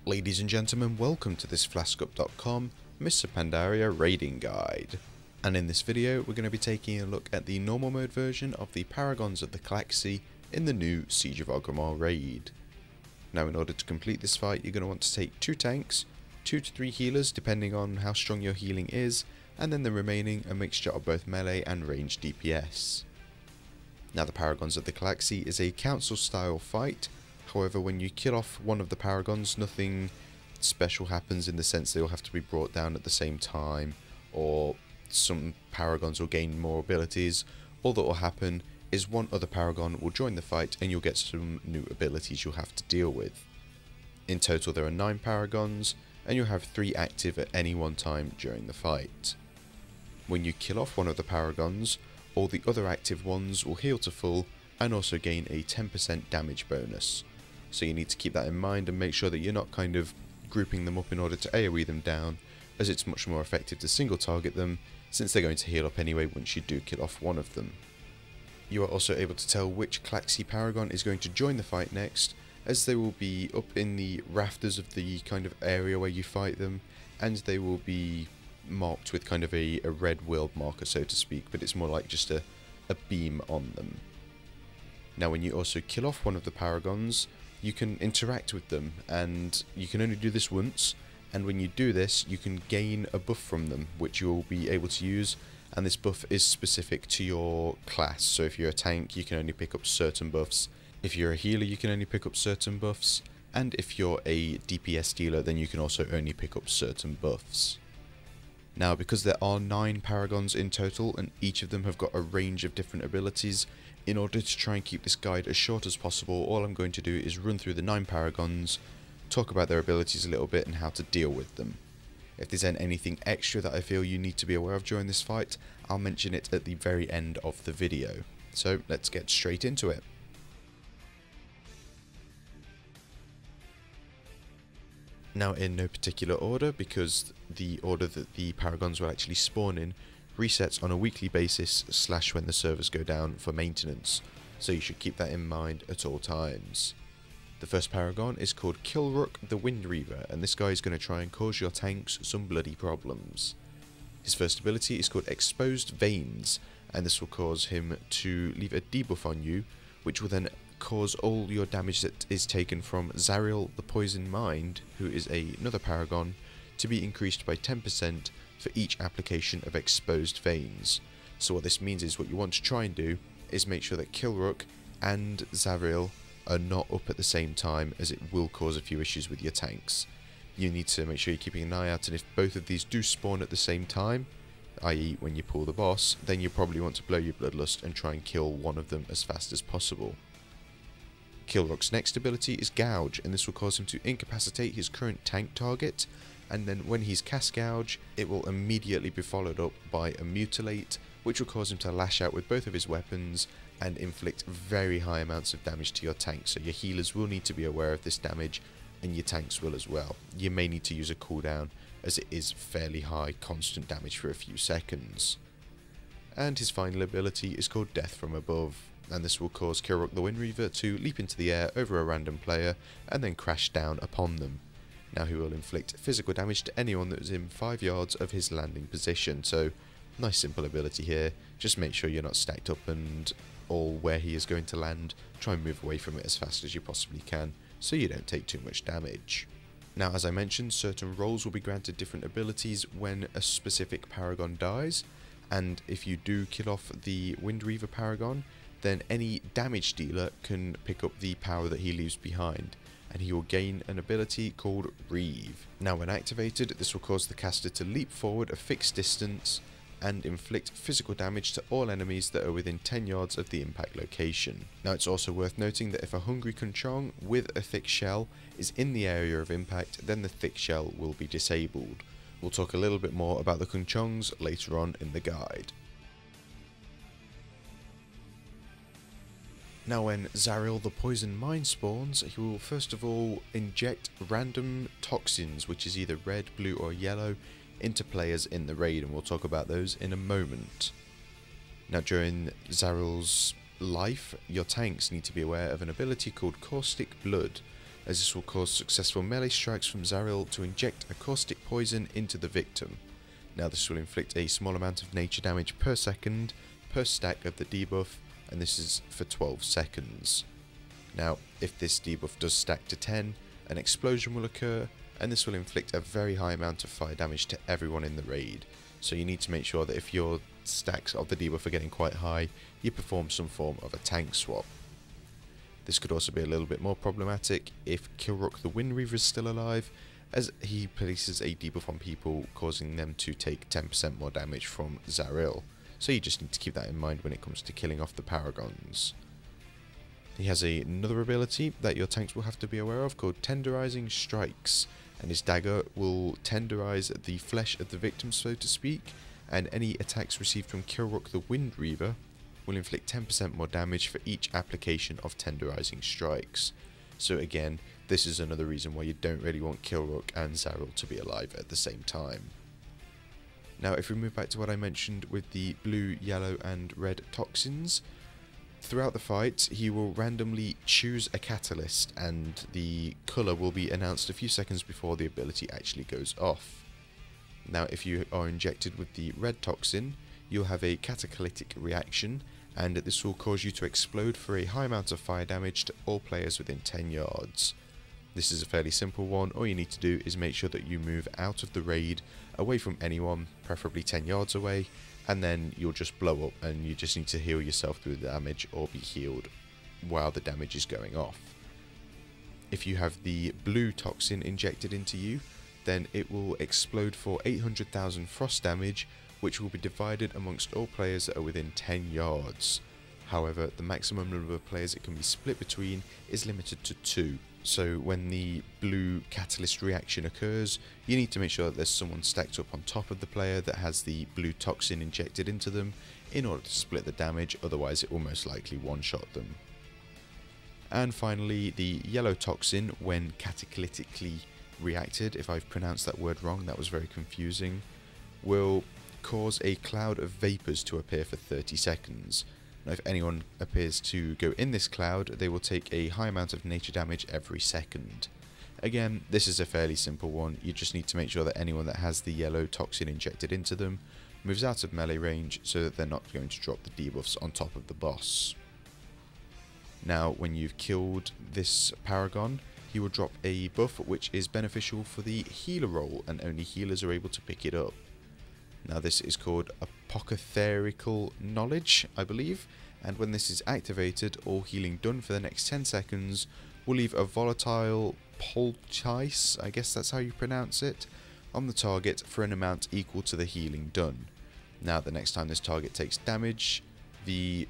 Ladies and gentlemen, welcome to this FlaskUp.com Mr. Pandaria raiding guide. And in this video we're going to be taking a look at the normal mode version of the Paragons of the Klaxxi in the new Siege of Orgrimmar raid. Now in order to complete this fight you're going to want to take 2 tanks, 2 to 3 healers depending on how strong your healing is, and then the remaining a mixture of both melee and ranged DPS. Now the Paragons of the Klaxxi is a council style fight. However, when you kill off one of the Paragons, nothing special happens in the sense they'll have to be brought down at the same time, or some Paragons will gain more abilities. All that will happen is one other Paragon will join the fight and you'll get some new abilities you'll have to deal with. In total there are 9 Paragons, and you'll have 3 active at any one time during the fight. When you kill off one of the Paragons, all the other active ones will heal to full and also gain a 10% damage bonus. So you need to keep that in mind and make sure that you're not kind of grouping them up in order to AoE them down, as it's much more effective to single target them since they're going to heal up anyway once you do kill off one of them. You are also able to tell which Klaxxi Paragon is going to join the fight next, as they will be up in the rafters of the kind of area where you fight them, and they will be marked with kind of a red world marker, so to speak, but it's more like just a beam on them. Now when you also kill off one of the Paragons, you can interact with them, and you can only do this once, and when you do this you can gain a buff from them which you will be able to use, and this buff is specific to your class. So if you're a tank you can only pick up certain buffs, if you're a healer you can only pick up certain buffs, and if you're a DPS dealer then you can also only pick up certain buffs. Now because there are 9 Paragons in total and each of them have got a range of different abilities, in order to try and keep this guide as short as possible, all I'm going to do is run through the 9 Paragons, talk about their abilities a little bit and how to deal with them. If there's anything extra that I feel you need to be aware of during this fight, I'll mention it at the very end of the video. So let's get straight into it. Now in no particular order, because the order that the Paragons will actually spawn in resets on a weekly basis / when the servers go down for maintenance, so you should keep that in mind at all times. The first Paragon is called Klaxxi the Wind Reaver, and this guy is going to try and cause your tanks some bloody problems. His first ability is called Exposed Veins, and this will cause him to leave a debuff on you, which will then cause all your damage that is taken from Zariel the Poison Mind, who is another Paragon, to be increased by 10% for each application of Exposed Veins. So what this means is, what you want to try and do is make sure that Klaxxi and Zariel are not up at the same time, as it will cause a few issues with your tanks. You need to make sure you're keeping an eye out, and if both of these do spawn at the same time, i.e. when you pull the boss, then you probably want to blow your Bloodlust and try and kill one of them as fast as possible. Klaxxi's next ability is Gouge, and this will cause him to incapacitate his current tank target, and then when he's cast Gouge, it will immediately be followed up by a Mutilate, which will cause him to lash out with both of his weapons and inflict very high amounts of damage to your tank. So your healers will need to be aware of this damage, and your tanks will as well. You may need to use a cooldown, as it is fairly high constant damage for a few seconds. And his final ability is called Death from Above, and this will cause Klaxxi the Wind Reaver to leap into the air over a random player and then crash down upon them. Now he will inflict physical damage to anyone that is in 5 yards of his landing position, so nice simple ability here. Just make sure you're not stacked up and all where he is going to land. Try and move away from it as fast as you possibly can so you don't take too much damage. Now as I mentioned, certain roles will be granted different abilities when a specific Paragon dies, and if you do kill off the Wind Reaver Paragon, then any damage dealer can pick up the power that he leaves behind, and he will gain an ability called Reeve. Now when activated, this will cause the caster to leap forward a fixed distance and inflict physical damage to all enemies that are within 10 yards of the impact location. Now it's also worth noting that if a hungry Kunchong with a thick shell is in the area of impact, then the thick shell will be disabled. We'll talk a little bit more about the Kunchongs later on in the guide. Now when Zariel the Poison Mind spawns, he will first of all inject random toxins, which is either red, blue or yellow, into players in the raid, and we'll talk about those in a moment. Now during Zariel's life, your tanks need to be aware of an ability called Caustic Blood. as this will cause successful melee strikes from Zaril to inject a caustic poison into the victim. Now this will inflict a small amount of nature damage per second per stack of the debuff, and this is for 12 seconds. Now if this debuff does stack to 10, an explosion will occur, and this will inflict a very high amount of fire damage to everyone in the raid. So you need to make sure that if your stacks of the debuff are getting quite high, you perform some form of a tank swap. This could also be a little bit more problematic if Kilrook the Wind Reaver is still alive, as he places a debuff on people, causing them to take 10% more damage from Zaril. So you just need to keep that in mind when it comes to killing off the Paragons. He has another ability that your tanks will have to be aware of called Tenderizing Strikes, and his dagger will tenderize the flesh of the victim, so to speak, and any attacks received from Kilrook the Wind Reaver will inflict 10% more damage for each application of Tenderizing Strikes. So again, this is another reason why you don't really want Kilrook and Zaril to be alive at the same time. Now if we move back to what I mentioned with the blue, yellow and red toxins, throughout the fight he will randomly choose a catalyst, and the colour will be announced a few seconds before the ability actually goes off. Now if you are injected with the red toxin, you'll have a cataclytic reaction, and this will cause you to explode for a high amount of fire damage to all players within 10 yards. This is a fairly simple one. All you need to do is make sure that you move out of the raid, away from anyone, preferably 10 yards away, and then you'll just blow up, and you just need to heal yourself through the damage or be healed while the damage is going off. If you have the blue toxin injected into you, then it will explode for 800,000 frost damage, which will be divided amongst all players that are within 10 yards. However, the maximum number of players it can be split between is limited to 2. So when the blue catalyst reaction occurs, you need to make sure that there's someone stacked up on top of the player that has the blue toxin injected into them in order to split the damage, otherwise it will most likely one-shot them. And finally, the yellow toxin, when cataclytically reacted, if I've pronounced that word wrong, that was very confusing, will cause a cloud of vapours to appear for 30 seconds. Now if anyone appears to go in this cloud, they will take a high amount of nature damage every second. Again, this is a fairly simple one. You just need to make sure that anyone that has the yellow toxin injected into them moves out of melee range so that they're not going to drop the debuffs on top of the boss. Now when you've killed this Paragon, he will drop a buff which is beneficial for the healer role, and only healers are able to pick it up. Now this is called Apotherical Knowledge, I believe, and when this is activated, all healing done for the next 10 seconds will leave a volatile poultice, I guess that's how you pronounce it, on the target for an amount equal to the healing done. Now the next time this target takes damage, the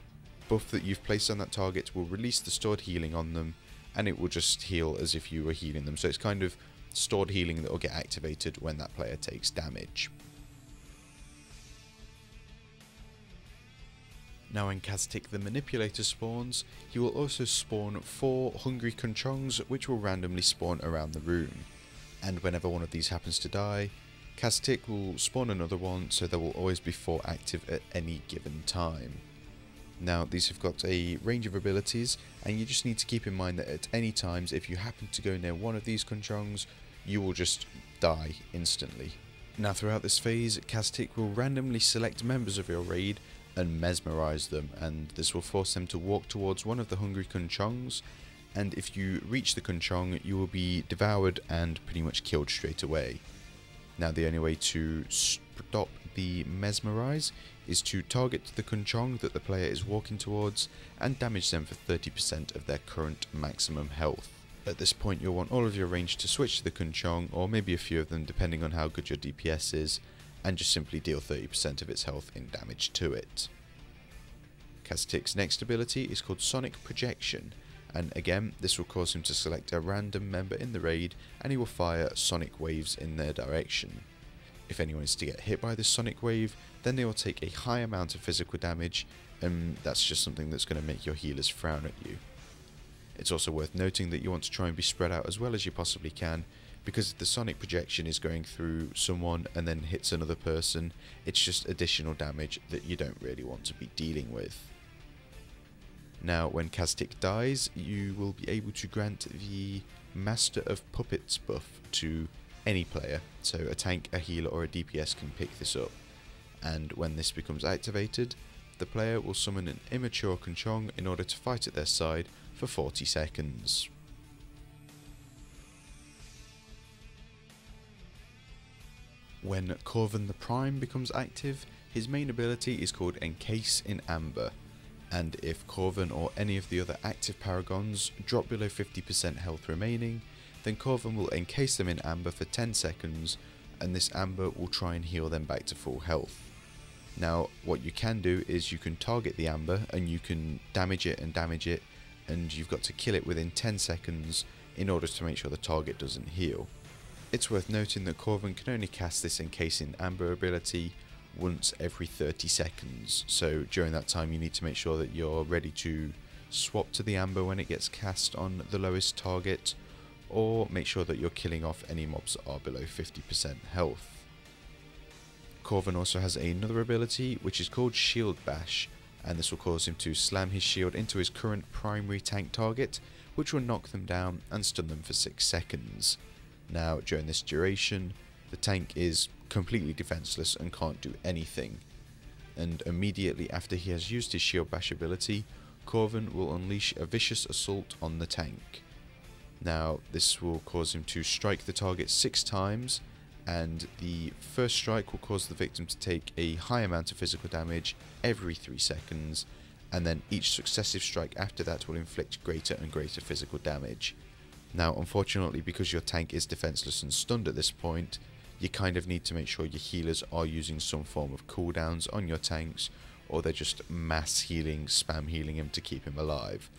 buff that you've placed on that target will release the stored healing on them, and it will just heal as if you were healing them. So it's kind of stored healing that will get activated when that player takes damage. Now when Kaztik the Manipulator spawns, he will also spawn 4 Hungry Kunchongs which will randomly spawn around the room. And whenever one of these happens to die, Kaztik will spawn another one, so there will always be 4 active at any given time. Now these have got a range of abilities, and you just need to keep in mind that at any times if you happen to go near one of these Kunchongs, you will just die instantly. Now throughout this phase, Kaztik will randomly select members of your raid and mesmerize them, and this will force them to walk towards one of the Hungry Kunchongs, and if you reach the Kunchong, you will be devoured and pretty much killed straight away. Now the only way to stop the mesmerize is to target the Kunchong that the player is walking towards and damage them for 30% of their current maximum health. At this point you'll want all of your range to switch to the Kunchong, or maybe a few of them depending on how good your DPS is, and just simply deal 30% of its health in damage to it. Kaztik's next ability is called Sonic Projection, and again this will cause him to select a random member in the raid, and he will fire sonic waves in their direction. If anyone is to get hit by this sonic wave, then they will take a high amount of physical damage, and that's just something that's going to make your healers frown at you. It's also worth noting that you want to try and be spread out as well as you possibly can, because if the sonic projection is going through someone and then hits another person, it's just additional damage that you don't really want to be dealing with. Now when Kaztik dies, you will be able to grant the Master of Puppets buff to any player, so a tank, a healer or a DPS can pick this up, and when this becomes activated, the player will summon an immature Kunchong in order to fight at their side for 40 seconds. When Corvin the Prime becomes active, his main ability is called Encase in Amber, and if Corvin or any of the other active Paragons drop below 50% health remaining, then Corvin will encase them in amber for 10 seconds, and this amber will try and heal them back to full health. Now what you can do is you can target the amber and you can damage it, and you've got to kill it within 10 seconds in order to make sure the target doesn't heal. It's worth noting that Corvin can only cast this Encase in Amber ability once every 30 seconds, so during that time you need to make sure that you're ready to swap to the amber when it gets cast on the lowest target, or make sure that you're killing off any mobs that are below 50% health. Corvin also has another ability which is called Shield Bash, and this will cause him to slam his shield into his current primary tank target, which will knock them down and stun them for 6 seconds. Now during this duration, the tank is completely defenseless and can't do anything, and immediately after he has used his Shield Bash ability, Corvin will unleash a vicious assault on the tank. Now this will cause him to strike the target 6 times, and the first strike will cause the victim to take a high amount of physical damage every 3 seconds, and then each successive strike after that will inflict greater and greater physical damage. Now unfortunately, because your tank is defenseless and stunned at this point, you kind of need to make sure your healers are using some form of cooldowns on your tanks, or they're just mass healing, spam healing him to keep him alive.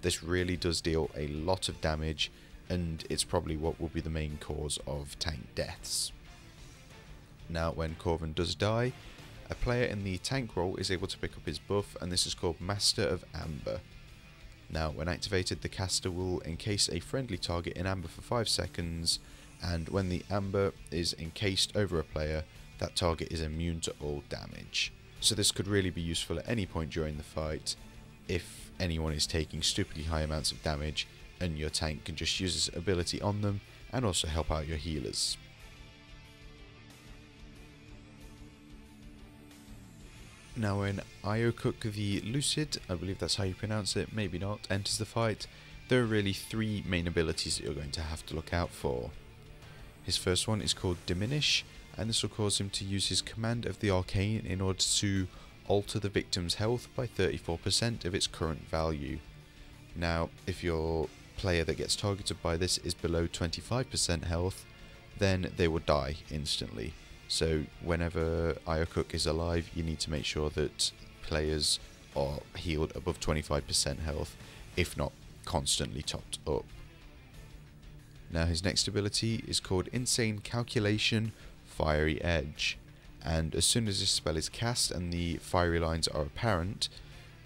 This really does deal a lot of damage, and it's probably what will be the main cause of tank deaths. Now when Corvin does die, a player in the tank role is able to pick up his buff, and this is called Master of Amber. Now when activated, the caster will encase a friendly target in amber for 5 seconds, and when the amber is encased over a player, that target is immune to all damage. So this could really be useful at any point during the fight if anyone is taking stupidly high amounts of damage, and your tank can just use this ability on them and also help out your healers. Now when Iokuk the Lucid, I believe that's how you pronounce it, maybe not, enters the fight, there are really 3 main abilities that you're going to have to look out for. His first one is called Diminish, and this will cause him to use his Command of the Arcane in order to alter the victim's health by 34% of its current value. Now if your player that gets targeted by this is below 25% health, then they will die instantly. So whenever Iokuk is alive, you need to make sure that players are healed above 25% health, if not constantly topped up. Now his next ability is called Insane Calculation Fiery Edge, and as soon as this spell is cast and the fiery lines are apparent,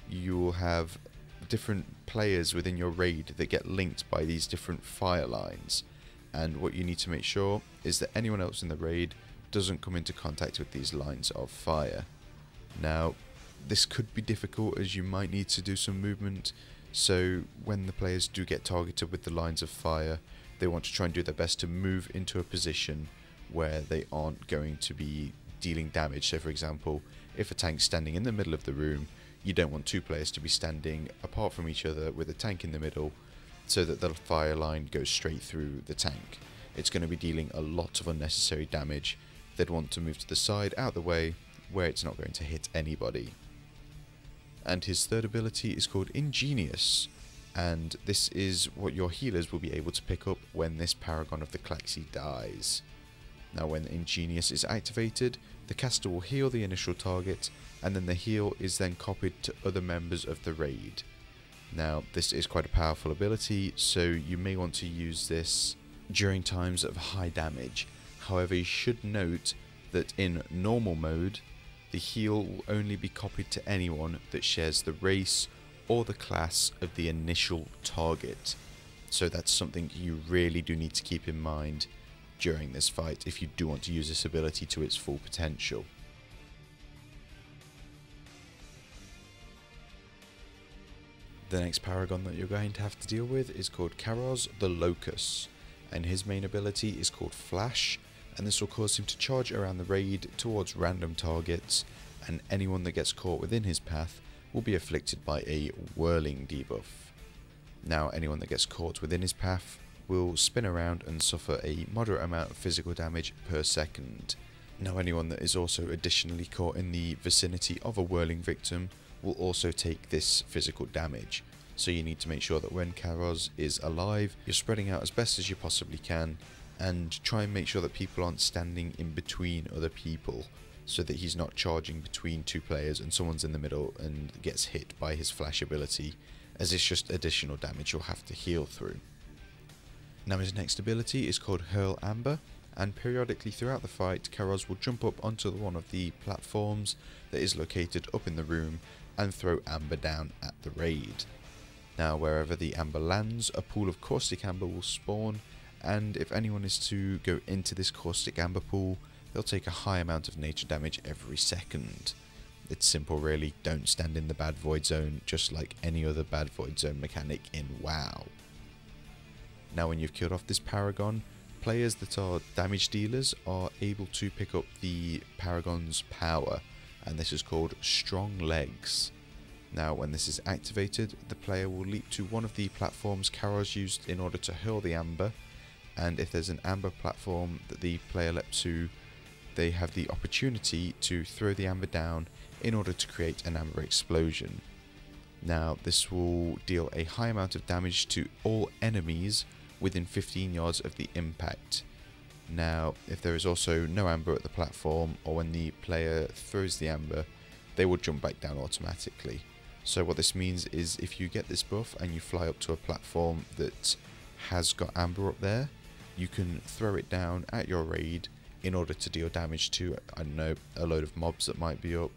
you will have different players within your raid that get linked by these different fire lines, and what you need to make sure is that anyone else in the raid doesn't come into contact with these lines of fire. Now this could be difficult as you might need to do some movement, so when the players do get targeted with the lines of fire, they want to try and do their best to move into a position where they aren't going to be dealing damage. So for example, if a tank's standing in the middle of the room, you don't want 2 players to be standing apart from each other with a tank in the middle, so that the fire line goes straight through the tank. It's going to be dealing a lot of unnecessary damage. They'd want to move to the side, out of the way, where it's not going to hit anybody. And his third ability is called Ingenious, and this is what your healers will be able to pick up when this Paragon of the Klaxxi dies. Now when Ingenious is activated, the caster will heal the initial target, and then the heal is then copied to other members of the raid. Now this is quite a powerful ability, so you may want to use this during times of high damage. However, you should note that in normal mode, the heal will only be copied to anyone that shares the race or the class of the initial target. So that's something you really do need to keep in mind during this fight if you do want to use this ability to its full potential. The next Paragon that you're going to have to deal with is called Karos the Locust, and his main ability is called Flash, and this will cause him to charge around the raid towards random targets, and anyone that gets caught within his path will be afflicted by a whirling debuff. Now anyone that gets caught within his path will spin around and suffer a moderate amount of physical damage per second. Now anyone that is also additionally caught in the vicinity of a whirling victim will also take this physical damage, so you need to make sure that when Karos is alive, you're spreading out as best as you possibly can, and try and make sure that people aren't standing in between other people, so that he's not charging between two players and someone's in the middle and gets hit by his flash ability, as it's just additional damage you'll have to heal through. Now his next ability is called Hurl Amber, and periodically throughout the fight, Karos will jump up onto one of the platforms that is located up in the room and throw amber down at the raid. Now wherever the amber lands, a pool of caustic amber will spawn, and if anyone is to go into this caustic amber pool, they'll take a high amount of nature damage every second. It's simple really, don't stand in the bad void zone, just like any other bad void zone mechanic in WoW. Now when you've killed off this Paragon, players that are damage dealers are able to pick up the Paragon's power, and this is called Strong Legs. Now when this is activated, the player will leap to one of the platforms Karos used in order to hurl the amber, and if there's an amber platform that the player leapt to, they have the opportunity to throw the amber down in order to create an amber explosion. Now this will deal a high amount of damage to all enemies within 15 yards of the impact. Now if there is also no amber at the platform, or when the player throws the amber, they will jump back down automatically. So what this means is if you get this buff and you fly up to a platform that has got amber up there, you can throw it down at your raid in order to deal damage to, I don't know, a load of mobs that might be up,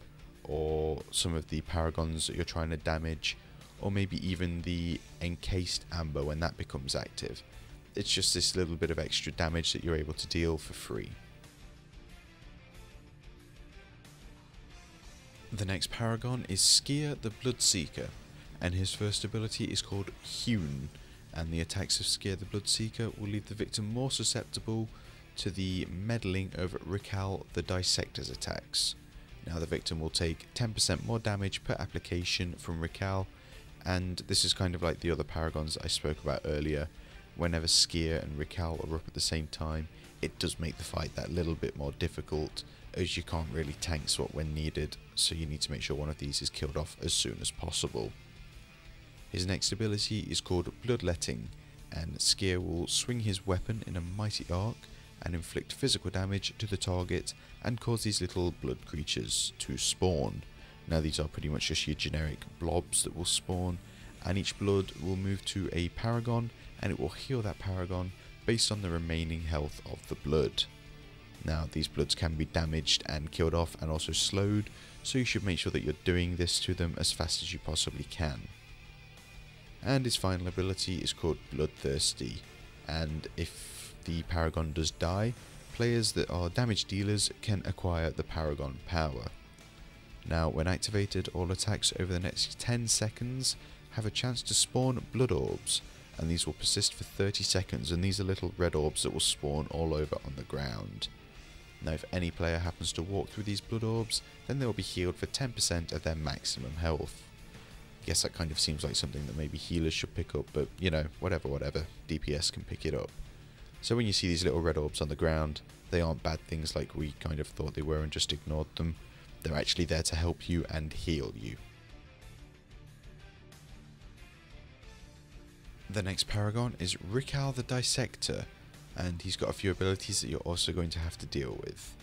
or some of the Paragons that you're trying to damage, or maybe even the encased amber when that becomes active. It's just this little bit of extra damage that you're able to deal for free. The next Paragon is Skier the Bloodseeker, and his first ability is called Hewn, and the attacks of Skier the Bloodseeker will leave the victim more susceptible to the meddling of Rikal the Dissector's attacks. Now the victim will take 10% more damage per application from Rikal, and this is kind of like the other Paragons I spoke about earlier. Whenever Skier and Rikal are up at the same time, it does make the fight that little bit more difficult, as you can't really tank swap when needed, so you need to make sure one of these is killed off as soon as possible. His next ability is called Bloodletting, and Skier will swing his weapon in a mighty arc and inflict physical damage to the target and cause these little blood creatures to spawn. Now these are pretty much just your generic blobs that will spawn, and each blood will move to a Paragon and it will heal that Paragon based on the remaining health of the blood. Now these bloods can be damaged and killed off and also slowed, so you should make sure that you're doing this to them as fast as you possibly can. And his final ability is called Bloodthirsty, and if the Paragon does die, players that are damage dealers can acquire the Paragon power. Now when activated, all attacks over the next 10 seconds have a chance to spawn blood orbs, and these will persist for 30 seconds, and these are little red orbs that will spawn all over on the ground. Now if any player happens to walk through these blood orbs, then they will be healed for 10% of their maximum health. I guess that kind of seems like something that maybe healers should pick up, but you know, whatever, DPS can pick it up. So when you see these little red orbs on the ground, they aren't bad things like we kind of thought they were and just ignored them. They're actually there to help you and heal you. The next Paragon is Rikal the Dissector, and he's got a few abilities that you're also going to have to deal with.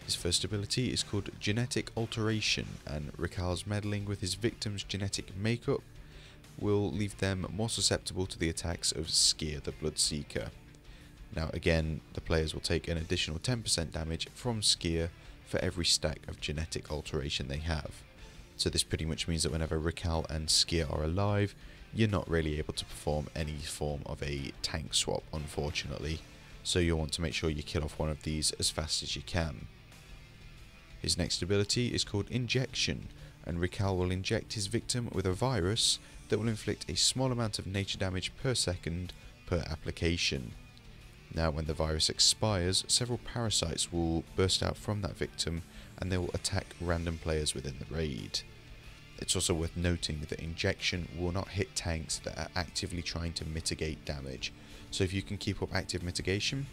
His first ability is called Genetic Alteration, and Rikal's meddling with his victim's genetic makeup will leave them more susceptible to the attacks of Skier the Bloodseeker. Now again, the players will take an additional 10% damage from Skier for every stack of genetic alteration they have. So this pretty much means that whenever Rikal and Skier are alive, you're not really able to perform any form of a tank swap, unfortunately, so you'll want to make sure you kill off one of these as fast as you can. His next ability is called Injection, and Rikal will inject his victim with a virus that will inflict a small amount of nature damage per second per application. Now when the virus expires, several parasites will burst out from that victim and they will attack random players within the raid. It's also worth noting that injection will not hit tanks that are actively trying to mitigate damage, so if you can keep up active mitigation,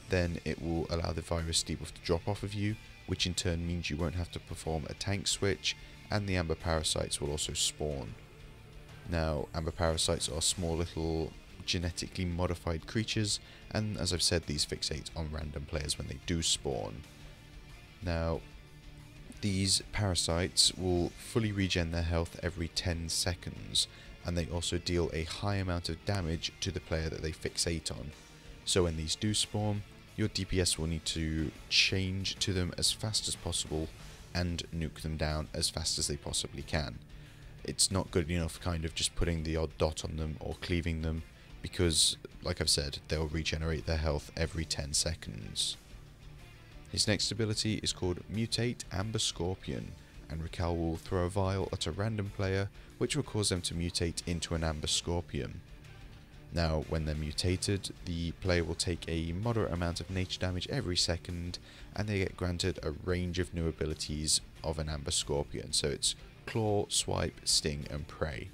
then it will allow the virus debuff to drop off of you, which in turn means you won't have to perform a tank switch, and the amber parasites will also spawn. Now, amber parasites are small little genetically modified creatures, and as I've said, these fixate on random players when they do spawn. Now, these parasites will fully regen their health every 10 seconds, and they also deal a high amount of damage to the player that they fixate on. So when these do spawn, your DPS will need to change to them as fast as possible and nuke them down as fast as they possibly can. It's not good enough kind of just putting the odd dot on them or cleaving them, because, like I've said, they'll regenerate their health every 10 seconds. His next ability is called Mutate Amber Scorpion, and Raquel will throw a vial at a random player, which will cause them to mutate into an Amber Scorpion. Now, when they're mutated, the player will take a moderate amount of nature damage every second, and they get granted a range of new abilities of an Amber Scorpion, so it's Claw, Swipe, Sting, and Prey.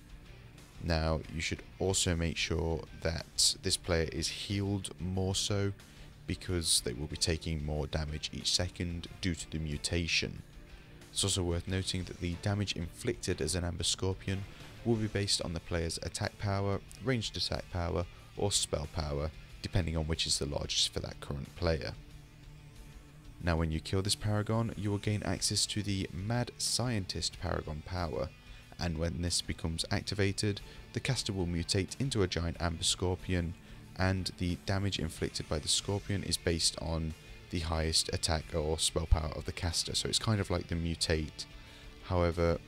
Now, you should also make sure that this player is healed more so, because they will be taking more damage each second due to the mutation. It's also worth noting that the damage inflicted as an Amber Scorpion will be based on the player's attack power, ranged attack power, or spell power, depending on which is the largest for that current player. Now when you kill this Paragon, you will gain access to the Mad Scientist Paragon power, and when this becomes activated, the caster will mutate into a giant Amber Scorpion, and the damage inflicted by the Scorpion is based on the highest attack or spell power of the caster, so it's kind of like the mutate. However,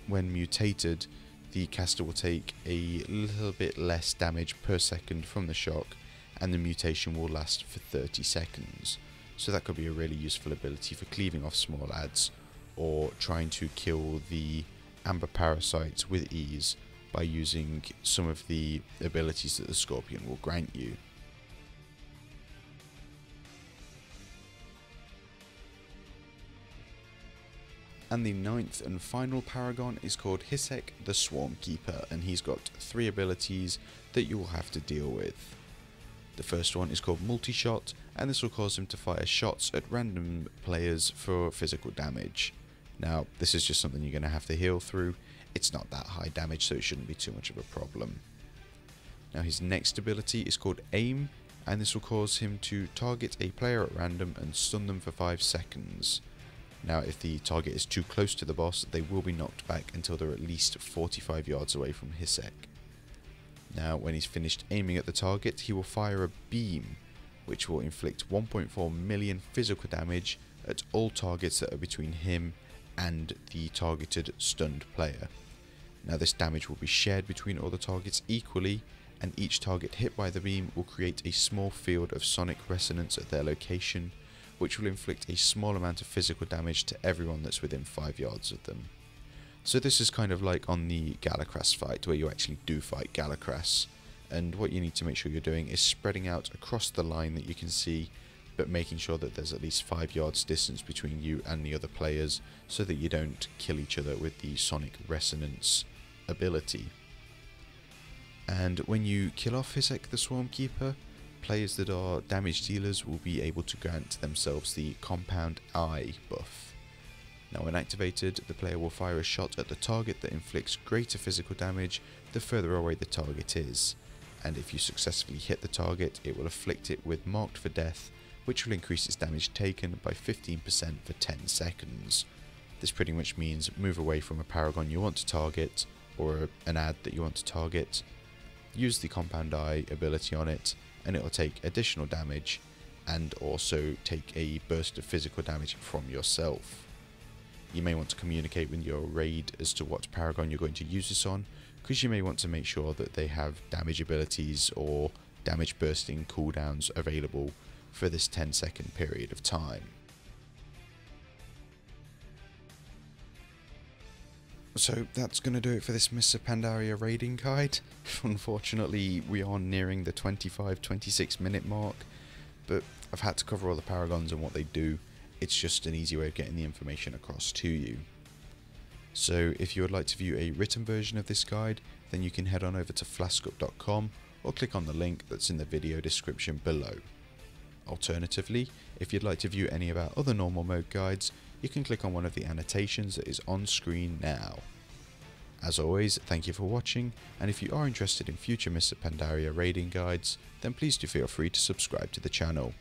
when mutated, the caster will take a little bit less damage per second from the shock, and the mutation will last for 30 seconds. So that could be a really useful ability for cleaving off small adds, or trying to kill the amber parasites with ease by using some of the abilities that the Scorpion will grant you. And the ninth and final Paragon is called Hisek the Swarm Keeper, and he's got 3 abilities that you will have to deal with. The first one is called Multi-Shot, and this will cause him to fire shots at random players for physical damage. Now, this is just something you're going to have to heal through. It's not that high damage, so it shouldn't be too much of a problem. Now, his next ability is called Aim, and this will cause him to target a player at random and stun them for 5 seconds. Now, if the target is too close to the boss, they will be knocked back until they're at least 45 yards away from Hisek. Now, when he's finished aiming at the target, he will fire a beam, which will inflict 1.4 million physical damage at all targets that are between him and the targeted stunned player. Now, this damage will be shared between all the targets equally, and each target hit by the beam will create a small field of sonic resonance at their location, which will inflict a small amount of physical damage to everyone that's within 5 yards of them. So this is kind of like on the Galacrass fight, where you actually do fight Galacrass, and what you need to make sure you're doing is spreading out across the line that you can see, but making sure that there's at least 5 yards distance between you and the other players, so that you don't kill each other with the sonic resonance ability. And when you kill off Hisek the Swarm Keeper, players that are damage dealers will be able to grant themselves the Compound Eye buff. Now, when activated, the player will fire a shot at the target that inflicts greater physical damage the further away the target is, and if you successfully hit the target, it will afflict it with Marked for Death, which will increase its damage taken by 15% for 10 seconds. This pretty much means move away from a Paragon you want to target, or an ad that you want to target, use the Compound Eye ability on it, and it will take additional damage, and also take a burst of physical damage from yourself. You may want to communicate with your raid as to what Paragon you're going to use this on, because you may want to make sure that they have damage abilities or damage bursting cooldowns available for this 10-second period of time. So that's going to do it for this Mists of Pandaria raiding guide. Unfortunately, we are nearing the 25-26 minute mark, but I've had to cover all the Paragons and what they do. It's just an easy way of getting the information across to you. So if you would like to view a written version of this guide, then you can head on over to flaskup.com or click on the link that's in the video description below. Alternatively, if you'd like to view any of our other normal mode guides, you can click on one of the annotations that is on screen now. As always, thank you for watching, and if you are interested in future Mists of Pandaria raiding guides, then please do feel free to subscribe to the channel.